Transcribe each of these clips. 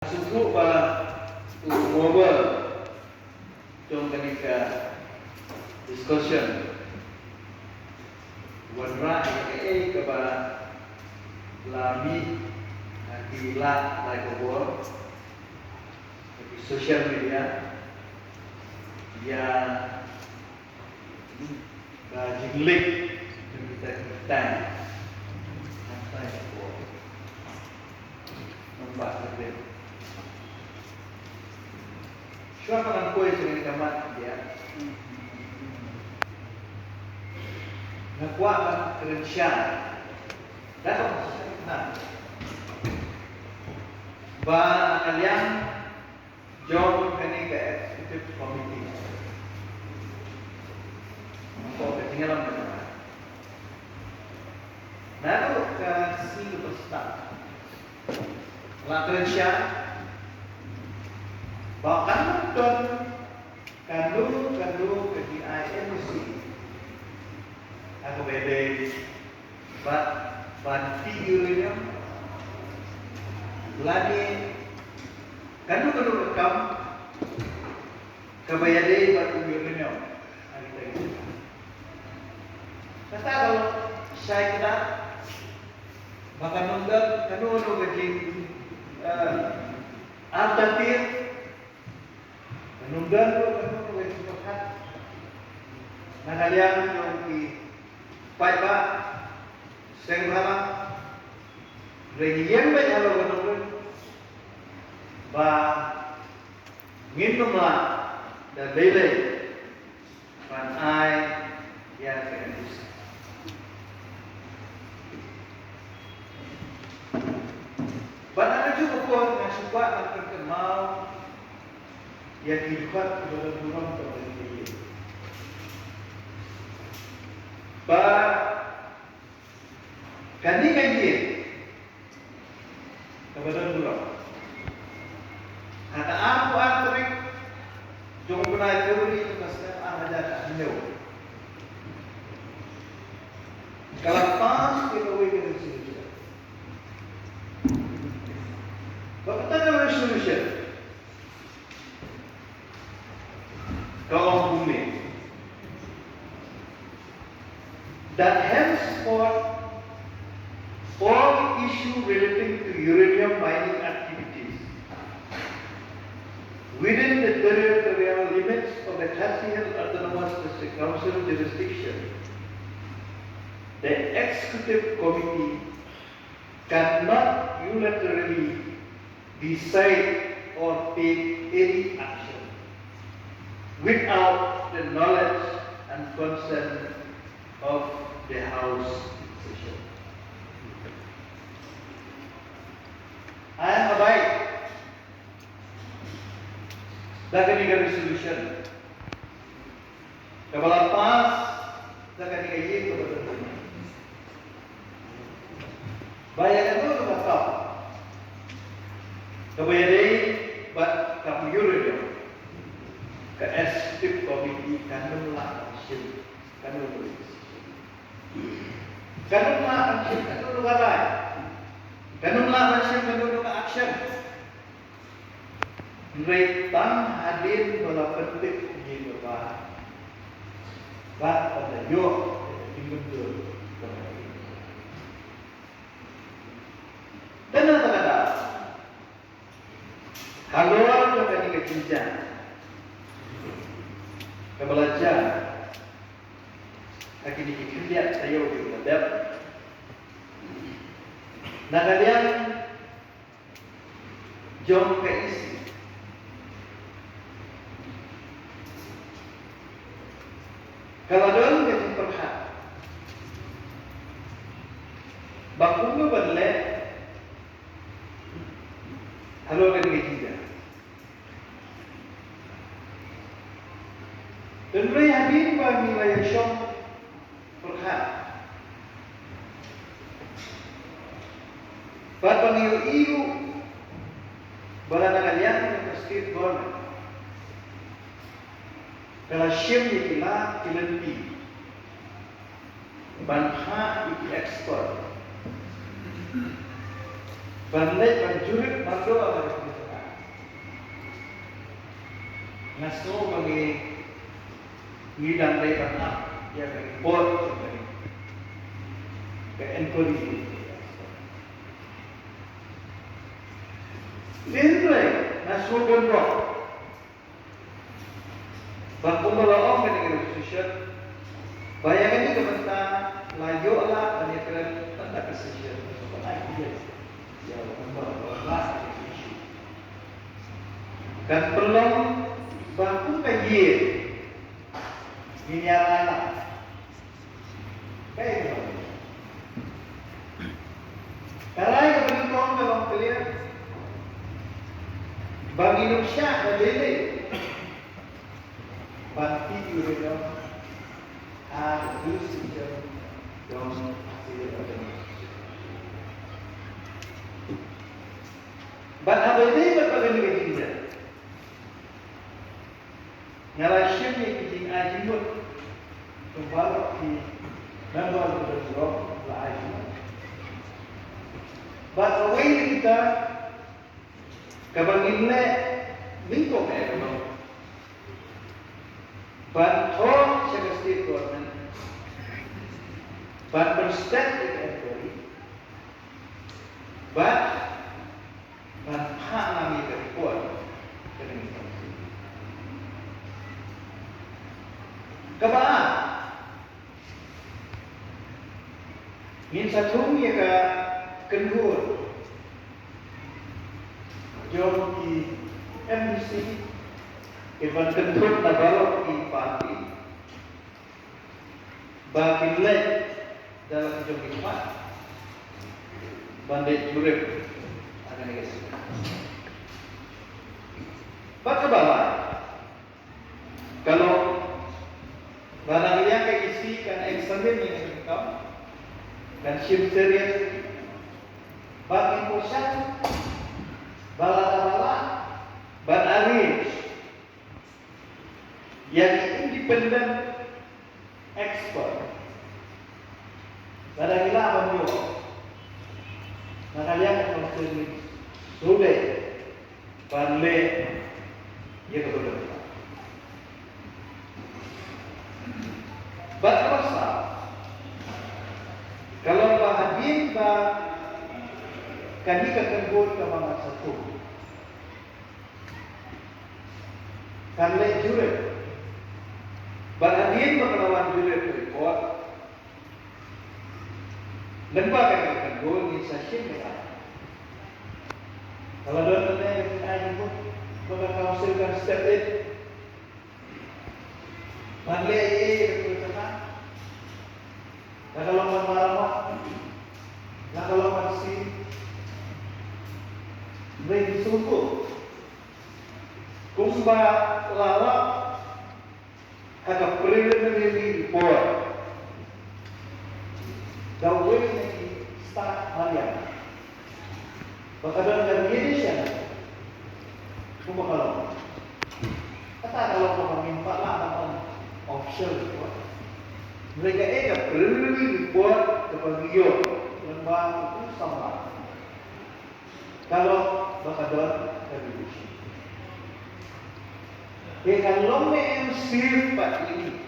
Suku ba umur trong ketika discussion wanra ke ba lami gila like a war di social media ya jinglik kita sampai nampak lebih. Siapa kan kue dengan kamat dia? Nakuat kerja, dapat nah. Ba kalian job kini ke executive committee. Apa ketinggalan mana? Nah tu ke sini berstart. Lah kerja. Bahkan kandu ke IMC aku beda banti uranium lagi kandu rekam kebayade banti uranium kata kalau saya kita bahkan nunggu kandu kecil alternatif menunggang itu yang berkat. Nah kalian yang di Paipa, Senggara, Regian banyak kalau menunggang, bah minumlah dan beli, pan air yang gratis. Banyak juga pun yang suka nak kenal. Yang dibuat kepada Tuhan kepada dia. Kami kaji kepada Tuhan. Kata aku antrik, jom pernah teori itu pasal ada tak menjauh. Kalau pas kita wujud di sini, kalau kita ada resolution. Kaum bumi that henceforth all issue relating to uranium mining activities within the territorial limits of the Kashmir Autonomous District Council jurisdiction, the executive committee cannot unilaterally decide or take any action without the knowledge and consent of the House session. I am abide the Kaniga resolution. Kepala pas the Kaniga ye kepada bayar itu kata kebayar but kamu yurus ke executive committee kanunlah action kanunlah action kanunlah action mereka hadir dalam penting ini berapa pada yuk dimundur dan kata kalau kita ini kecintaan belajar lagi dikit-dikit saya udah belajar. Nah kalian jom ke isi. Kalau dalam kita perhat, bakumu berle, halo kan kita. Dan mereka hadir bagi wilayah Syam perhat. Bapak iu barang kalian yang state government. Kalau Syam itulah kilenti. Banha itu ekspor. Bandai banjurit mandoa dari kita. ngaso bagi ngidang dari tanah ya bagi port bagi ke encourage. Lindrai ngaso gondok. Baku melawak dengan sosial. Bayangkan juga benda layu lah dan yang tanda kesesian. Ya, benar. Dan belum baku kaji minyak lah. Kayak gitu. Karena yang berikut dalam kalian bagi Indonesia dan Lele banti juga harus sejauh yang hasil ada. Bahan apa ini berbagai negara kita. Nyalasyim ni kijing ajimut kembali di nombor bersurau lah ajimut. Bahan awal kita kabangin le bingkong kalau bahan thong siya state government bahan berstat ekori bahan hak nami terkuat dengan kabaan ngin satung ya ka kendur jom di MBC iban kendur na balok di parti bakin lek dalam jom hikmat bandai jurep ada negasi bagaimana kalau barang yang keisi kan eksamen yang engkau dan shift serius bagi pusat bala-bala ban yang independent expert pada gila banyo nakalian ang sini sube banle ya betul. Berasa kalau bahagian kami ketenggur ke mana satu kan le jure bahagian melawan jure report lembaga kan ketenggur ni session mereka kalau ada yang tanya pun maka kawasan step it manle nakalaman marama, nakalaman si may suko. Kung ba lala, kada preliminary report, the way na start Maria. Baka doon nagigili siya, kumakalaw. Katakalaw ko kami pala ang official report. Mereka akan preliminary report kepada Rio lembaga itu sama. Kalau bakadon revolusi. Kalau MEM sir pak ini,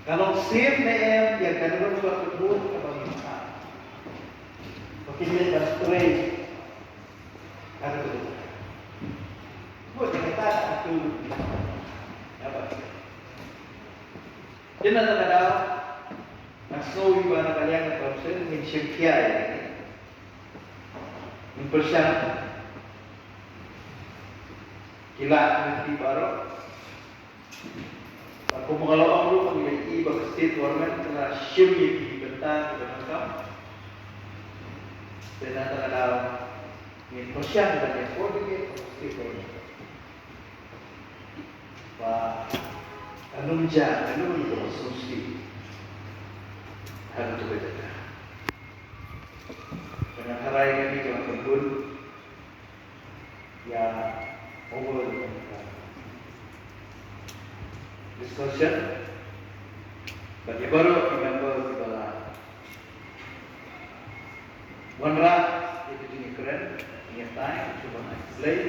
kalau sir MEM yang kadang suatu buat kepada kita, mungkin dia dah stray. Ada tu. Buat kita itu apa? Jadi kadang-kadang nasoi mana kalian proses mencipta ini, mempersiapkan kilat nanti baru. Aku mengalau aku memiliki bagi state government telah syumi di bentang di bentang. Dan kadang-kadang mempersiapkan dan koordinasi state government. Anumja, anum itu solusi. Harus berbeda. Banyak hal yang ini kalau kebun, ya over discussion. Bagi baru member kita one rat itu jenis keren, ini time, coba naik play.